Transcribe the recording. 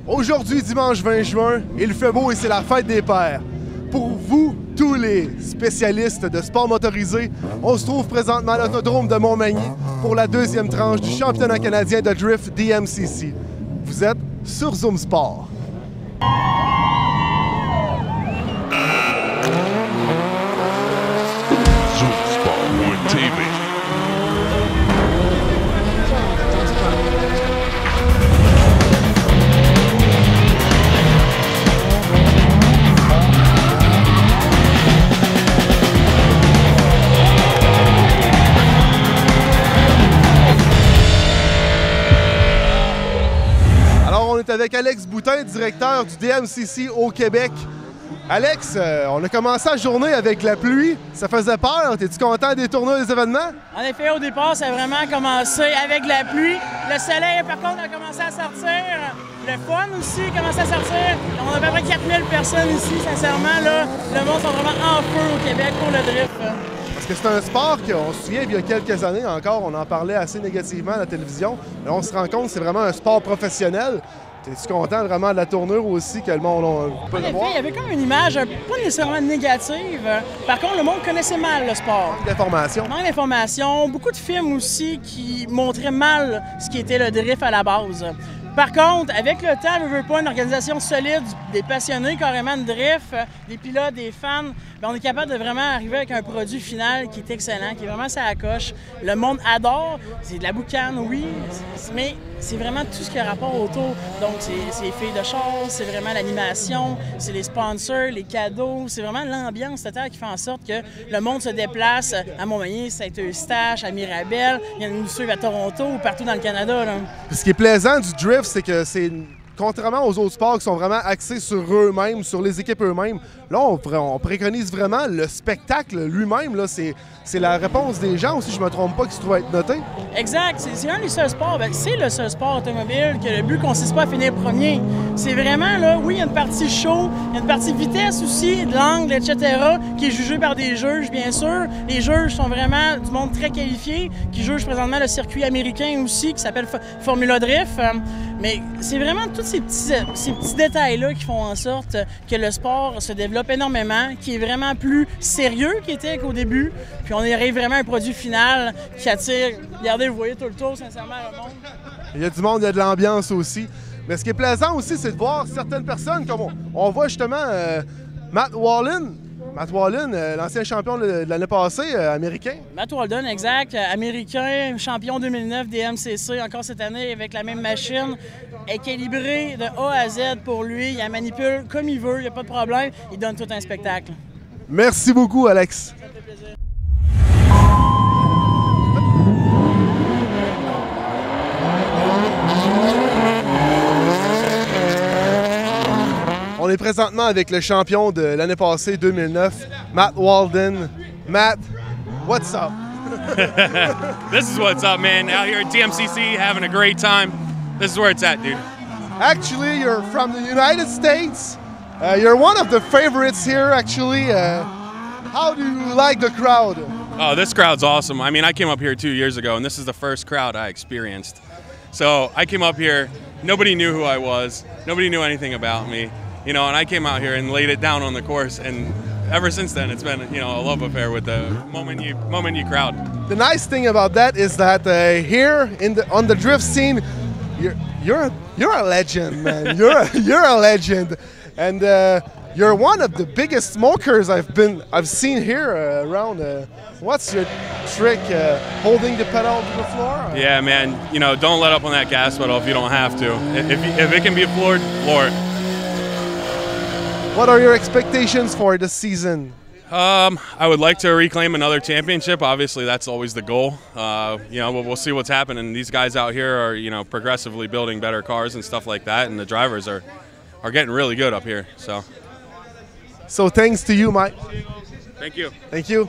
Aujourd'hui, dimanche 20 juin, il fait beau et c'est la fête des pères. Pour vous, tous les spécialistes de sport motorisé, on se trouve présentement à l'autodrome de Montmagny pour la deuxième tranche du championnat canadien de drift DMCC. Vous êtes sur Zoom Sport. Avec Alex Boutin, directeur du DMCC au Québec. Alex, on a commencé la journée avec la pluie. Ça faisait peur. T'es-tu content des tournois des événements? En effet, au départ, ça a vraiment commencé avec la pluie. Le soleil, par contre, a commencé à sortir. Le fun aussi a commencé à sortir. On a à peu près 4000 personnes ici, sincèrement. Là, le monde sont vraiment en feu au Québec pour le drift. Parce que c'est un sport qu'on se souvient, il y a quelques années encore, on en parlait assez négativement à la télévision. Là, on se rend compte que c'est vraiment un sport professionnel. Es-tu content vraiment de la tournure aussi que le monde peut le voir? Il y avait comme une image pas nécessairement négative. Par contre, le monde connaissait mal le sport. Manque d'informations. Manque d'informations. Beaucoup de films aussi qui montraient mal ce qui était le drift à la base. Par contre, avec le temps, on ne veut pas une organisation solide, des passionnés carrément de drift, des pilotes, des fans, bien, on est capable de vraiment arriver avec un produit final qui est excellent, qui est vraiment ça à la coche. Le monde adore, c'est de la boucane, oui, mais c'est vraiment tout ce qui a rapport autour. Donc, c'est les filles de chasse, c'est vraiment l'animation, c'est les sponsors, les cadeaux, c'est vraiment l'ambiance totale qui fait en sorte que le monde se déplace à Montmagny, Saint-Eustache, à Mirabel, il y en a nous suivent à Toronto ou partout dans le Canada. Là. Ce qui est plaisant du drift, c'est que c'est contrairement aux autres sports qui sont vraiment axés sur eux-mêmes, sur les équipes eux-mêmes, là, on préconise vraiment le spectacle lui-même. C'est la réponse des gens aussi, je me trompe pas, qui se trouve être noté. Exact. C'est un des seuls sports. C'est le seul sport automobile que le but ne consiste pas à finir premier. C'est vraiment, là, oui, il y a une partie show, il y a une partie vitesse aussi, de l'angle, etc., qui est jugée par des juges, bien sûr. Les juges sont vraiment du monde très qualifié, qui jugent présentement le circuit américain aussi, qui s'appelle Formula Drift. Mais c'est vraiment tous ces petits détails-là qui font en sorte que le sport se développe énormément, qui est vraiment plus sérieux qu'il était qu'au début. Puis on arrive vraiment à un produit final qui attire. Regardez, vous voyez tout le tour, sincèrement, le monde. Il y a du monde, il y a de l'ambiance aussi. Mais ce qui est plaisant aussi, c'est de voir certaines personnes, comme on voit justement Matt Wallin. Matt Wallin, l'ancien champion de l'année passée, américain. Matt Wallin, exact. Américain, champion 2009 DMCC, encore cette année avec la même machine. Équilibré de A à Z pour lui. Il la manipule comme il veut, il n'y a pas de problème. Il donne tout un spectacle. Merci beaucoup, Alex. Ça me fait plaisir. On est présentement avec le champion de l'année passée, 2009, Matt Wallin. Matt, what's up? This is what's up, man. Out here at DMCC, having a great time. This is where it's at, dude. Actually, you're from the United States. You're one of the favorites here, actually. How do you like the crowd? Oh, this crowd's awesome. I mean, I came up here 2 years ago, and this is the first crowd I experienced. So I came up here, nobody knew who I was, nobody knew anything about me. You know, and I came out here and laid it down on the course, and ever since then, it's been, you know, a love affair with the Montmagny crowd. The nice thing about that is that here on the drift scene, you're a legend, man. You're a legend, and you're one of the biggest smokers I've seen here around. What's your trick? Holding the pedal to the floor? Yeah, man. You know, don't let up on that gas pedal if you don't have to. If it can be floored, floor it. What are your expectations for this season? I would like to reclaim another championship. Obviously, that's always the goal. You know, we'll see what's happening. These guys out here are, you know, progressively building better cars and stuff like that, and the drivers are getting really good up here. So thanks to you, Mike. Thank you. Thank you.